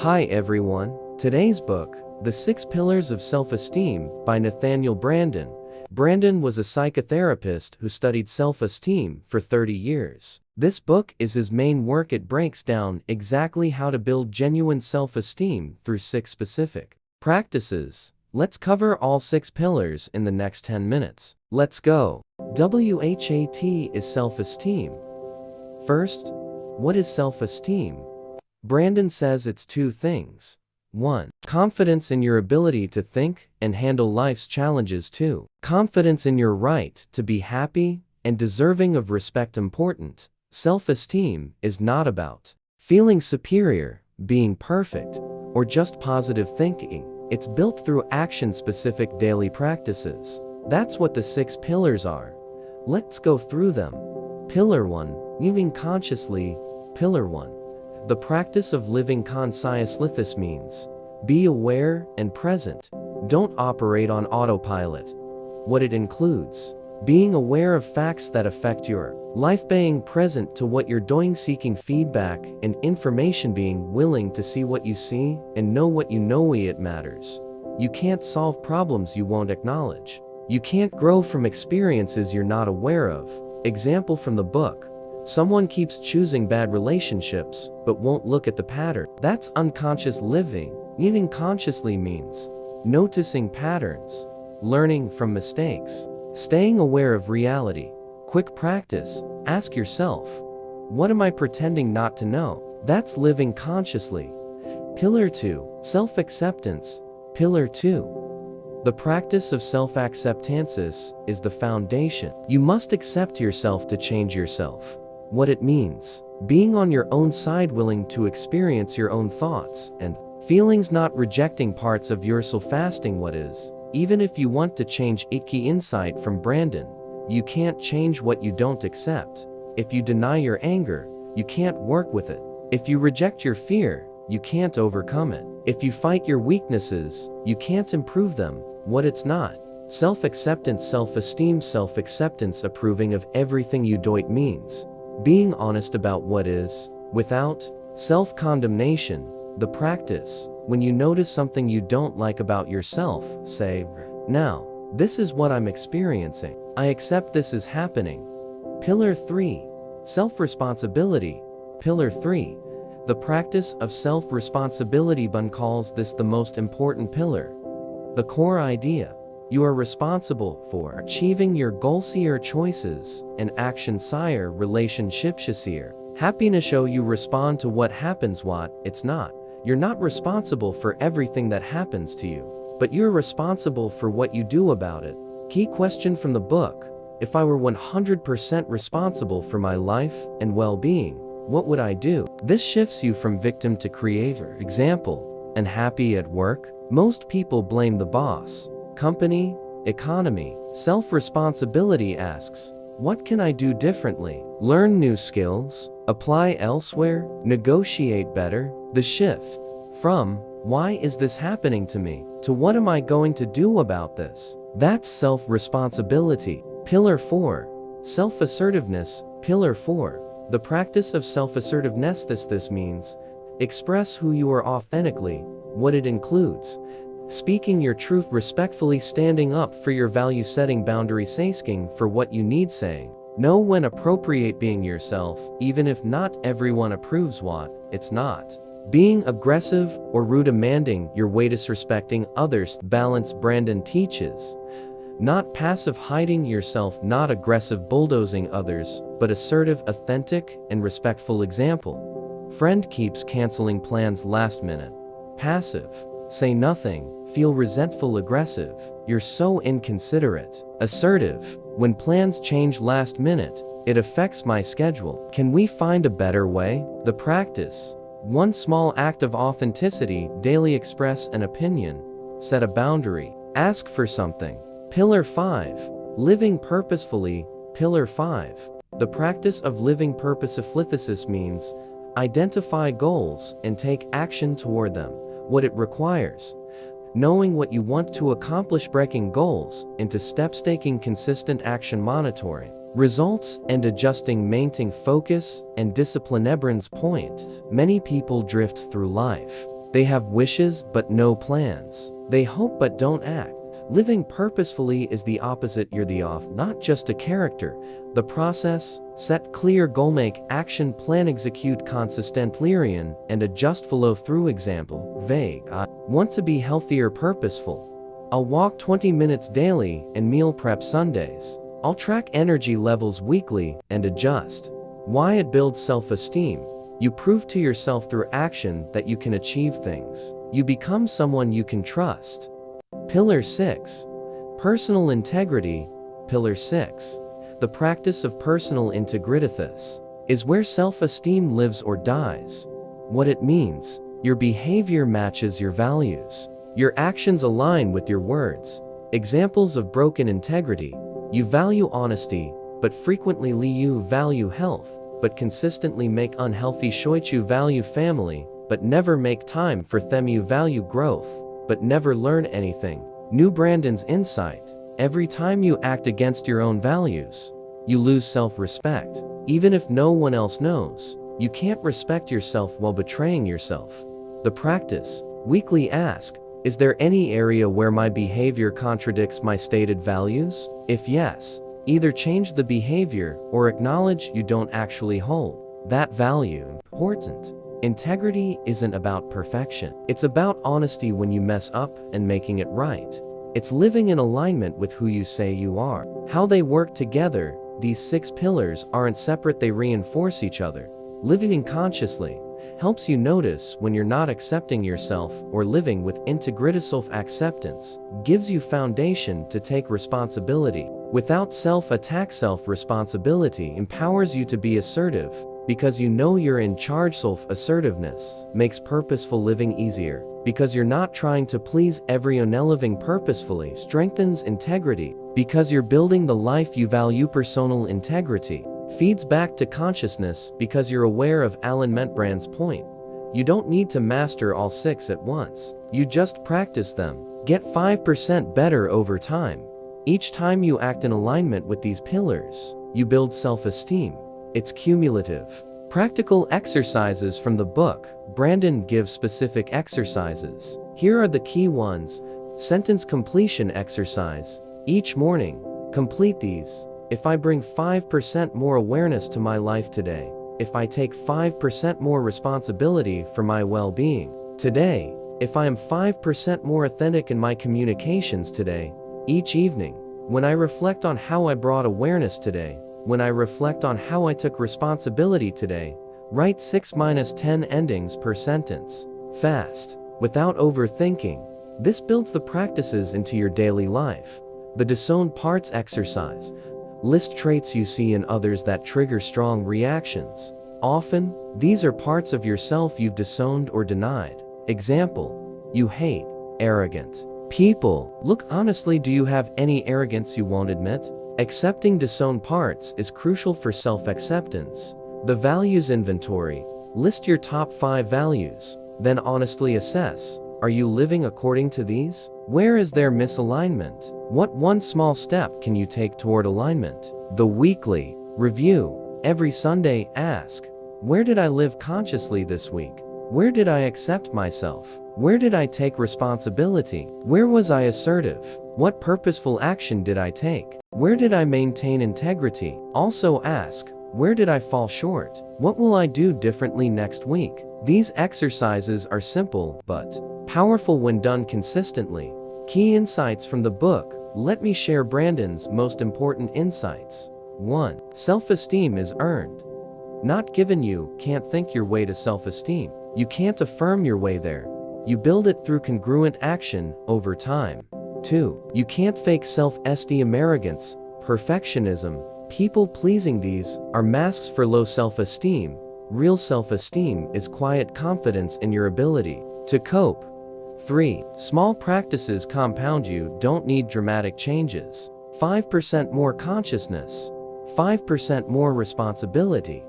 Hi everyone. Today's book, The 6 Pillars of Self-Esteem by Nathaniel Branden. Branden was a psychotherapist who studied self-esteem for 30 years. This book is his main work. It breaks down exactly how to build genuine self-esteem through 6 specific practices. Let's cover all 6 pillars in the next 10 minutes. Let's go. WHAT is self-esteem. First, what is self-esteem? Branden says it's 2 things. 1. Confidence in your ability to think and handle life's challenges. 2. Confidence in your right to be happy and deserving of respect. Important. Self-esteem is not about feeling superior, being perfect, or just positive thinking. It's built through action-specific daily practices. That's what the 6 pillars are. Let's go through them. Pillar 1. Living consciously. Pillar 1. The practice of living consciously. This means be aware and present. Don't operate on autopilot. What it includes: being aware of facts that affect your life, being present to what you're doing, seeking feedback and information, being willing to see what you see and know what you know. It matters. You can't solve problems you won't acknowledge. You can't grow from experiences you're not aware of. Example from the book: someone keeps choosing bad relationships but won't look at the pattern. That's unconscious living. Living consciously means noticing patterns, learning from mistakes, staying aware of reality. Quick practice: ask yourself, what am I pretending not to know? That's living consciously. Pillar 2. Self-acceptance. Pillar 2. The practice of self-acceptance is the foundation. You must accept yourself to change yourself. What it means: being on your own side, willing to experience your own thoughts and feelings, not rejecting parts of yourself. Fasting what is. Even if you want to change it. Key insight from Branden: you can't change what you don't accept. If you deny your anger, you can't work with it. If you reject your fear, you can't overcome it. If you fight your weaknesses, you can't improve them. What it's not. Self-acceptance. Self-esteem. Self-acceptance, approving of everything you do. It means being honest about what is, without self-condemnation. The practice: when you notice something you don't like about yourself, say, now, this is what I'm experiencing. I accept this is happening. Pillar 3. Self-responsibility. Pillar 3. The practice of self-responsibility. Bun calls this the most important pillar. The core idea: you are responsible for achieving your goals. Your choices and actions. Sire relationships. Share happiness. Show you respond to what happens. What it's not. You're not responsible for everything that happens to you, but you're responsible for what you do about it. Key question from the book: if I were 100% responsible for my life and well-being, what would I do? This shifts you from victim to creator. Example: unhappy at work? Most people blame the boss, company, economy. Self-responsibility asks, what can I do differently? Learn new skills, apply elsewhere, negotiate better. The shift from why is this happening to me to what am I going to do about this? That's self-responsibility. Pillar 4. Self-assertiveness. Pillar 4. The practice of self-assertiveness. This means express who you are authentically. What it includes: speaking your truth respectfully, standing up for your values, setting boundaries, asking for what you need, saying no when appropriate, being yourself even if not everyone approves. What it's not. Being aggressive or rude, demanding your way, disrespecting others. Balance. Branden teaches not passive, hiding yourself, not aggressive, bulldozing others, but assertive, authentic, and respectful. Example: friend keeps canceling plans last minute. Passive: say nothing, feel resentful. Aggressive: you're so inconsiderate. Assertive: when plans change last minute, it affects my schedule. Can we find a better way? The practice: one small act of authenticity daily. Express an opinion, set a boundary, ask for something. Pillar 5. Living purposefully. Pillar 5. The practice of living purposefully. This means identify goals and take action toward them. What it requires: knowing what you want to accomplish, breaking goals into steps, taking consistent action, monitoring results and adjusting, maintaining focus and discipline. Brand's point: many people drift through life They have wishes but no plans. They hope but don't act. Living purposefully is the opposite. You're the off, not just a character. The process: set clear goal, make action plan, execute consistently, and adjust follow through. Example: vague. I want to be healthier, purposeful. I'll walk 20 minutes daily and meal prep Sundays. I'll track energy levels weekly and adjust. Why it builds self-esteem. You prove to yourself through action that you can achieve things. You become someone you can trust. Pillar 6. Personal integrity. Pillar 6. The practice of personal integrity. This is where self-esteem lives or dies. What it means: your behavior matches your values. Your actions align with your words. Examples of broken integrity: you value honesty, but frequently you value health, but consistently make unhealthy choices. You value family, but never make time for them. You value growth, but never learn anything. New Branden's insight: every time you act against your own values, you lose self-respect. Even if no one else knows, you can't respect yourself while betraying yourself. The practice: weekly ask, is there any area where my behavior contradicts my stated values? If yes, either change the behavior or acknowledge you don't actually hold that value. Important. Integrity isn't about perfection. It's about honesty when you mess up and making it right. It's living in alignment with who you say you are. How they work together: these 6 pillars aren't separate, they reinforce each other. Living consciously helps you notice when you're not accepting yourself or living with integrity. Self-acceptance gives you foundation to take responsibility without self-attack. Self-responsibility empowers you to be assertive because you know you're in charge. Self-assertiveness makes purposeful living easier because you're not trying to please everyone. Living purposefully strengthens integrity because you're building the life you value. Personal integrity feeds back to consciousness because you're aware of Alan Brand's point. You don't need to master all 6 at once. You just practice them. Get 5% better over time. Each time you act in alignment with these pillars, you build self-esteem. It's cumulative. Practical exercises from the book. Branden gives specific exercises. Here are the key ones. Sentence completion exercise. Each morning, complete these. If I bring 5% more awareness to my life today, if I take 5% more responsibility for my well-being today, if I am 5% more authentic in my communications today. Each evening, when I reflect on how I brought awareness today, when I reflect on how I took responsibility today, write 6-10 endings per sentence. Fast, without overthinking. This builds the practices into your daily life. The disowned parts exercise. List traits you see in others that trigger strong reactions. Often, these are parts of yourself you've disowned or denied. Example: you hate arrogant people. Look honestly, do you have any arrogance you won't admit? Accepting disowned parts is crucial for self-acceptance. The values inventory. List your top 5 values, then honestly assess: are you living according to these? Where is there misalignment? What one small step can you take toward alignment? The weekly review. Every Sunday, ask: where did I live consciously this week? Where did I accept myself? Where did I take responsibility? Where was I assertive? What purposeful action did I take? Where did I maintain integrity? Also ask: where did I fall short? What will I do differently next week? These exercises are simple but powerful when done consistently. Key insights from the book. Let me share Branden's most important insights. 1. Self-esteem is earned, not given. You can't think your way to self-esteem. You can't affirm your way there. You build it through congruent action over time. 2. You can't fake self-esteem. Arrogance, perfectionism, people-pleasing, these are masks for low self-esteem. Real self-esteem is quiet confidence in your ability to cope. 3. Small practices compound. You don't need dramatic changes. 5% more consciousness, 5% more responsibility,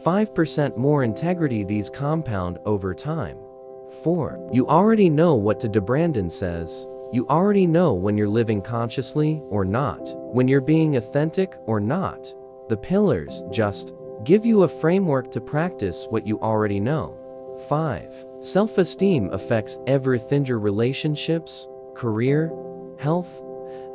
5% more integrity. These compound over time. 4. You already know what to do. Branden says, you already know when you're living consciously or not, when you're being authentic or not. The pillars just give you a framework to practice what you already know. 5. Self-esteem affects everything: your relationships, career, health,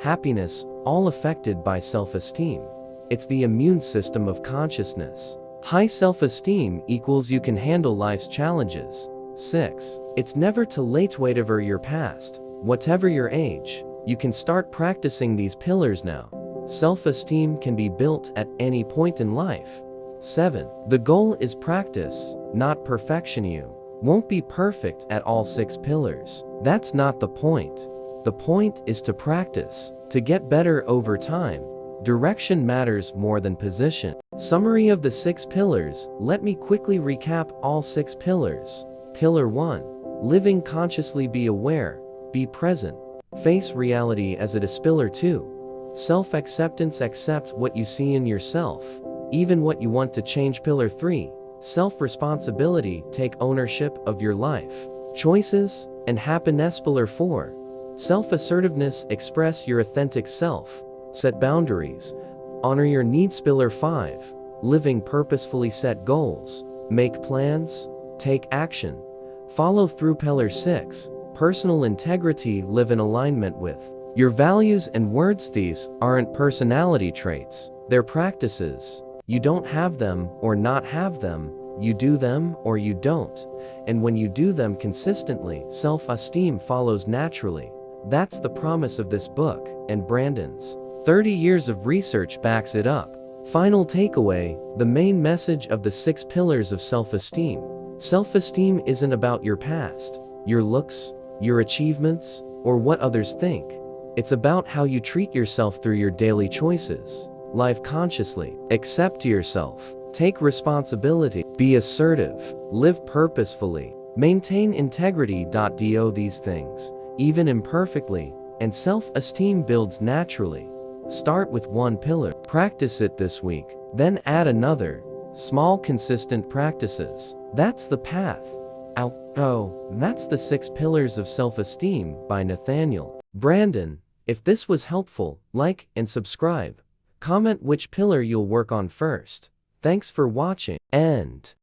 happiness, all affected by self-esteem. It's the immune system of consciousness. High self-esteem equals you can handle life's challenges. 6. It's never too late. Whatever your past, whatever your age, you can start practicing these pillars now. Self-esteem can be built at any point in life. 7. The goal is practice, not perfection. You won't be perfect at all 6 pillars. That's not the point. The point is to practice, to get better over time. Direction matters more than position. Summary of the 6 pillars. Let me quickly recap all 6 pillars. Pillar 1. Living consciously. Be aware, be present, face reality as it is. Pillar 2. Self-acceptance. Accept what you see in yourself, even what you want to change. Pillar 3. Self-responsibility. Take ownership of your life, choices, and happiness. Pillar 4. Self-assertiveness. Express your authentic self, set boundaries, honor your needs. Pillar 5. Living purposefully. Set goals, make plans, take action, follow through. Pillar 6. Personal integrity. Live in alignment with your values and words. These aren't personality traits, they're practices. You don't have them or not have them, you do them or you don't. And when you do them consistently, self-esteem follows naturally. That's the promise of this book, and Branden's 30 years of research backs it up. Final takeaway, the main message of the 6 pillars of self-esteem. Self-esteem isn't about your past, your looks, your achievements, or what others think. It's about how you treat yourself through your daily choices. Live consciously, accept yourself, take responsibility, be assertive, live purposefully, maintain integrity. Do these things, even imperfectly, and self-esteem builds naturally. Start with one pillar, practice it this week, then add another. Small, consistent practices. That's the path. That's the 6 pillars of self-esteem by Nathaniel Branden. If this was helpful, like and subscribe. Comment which pillar you'll work on first. Thanks for watching. End.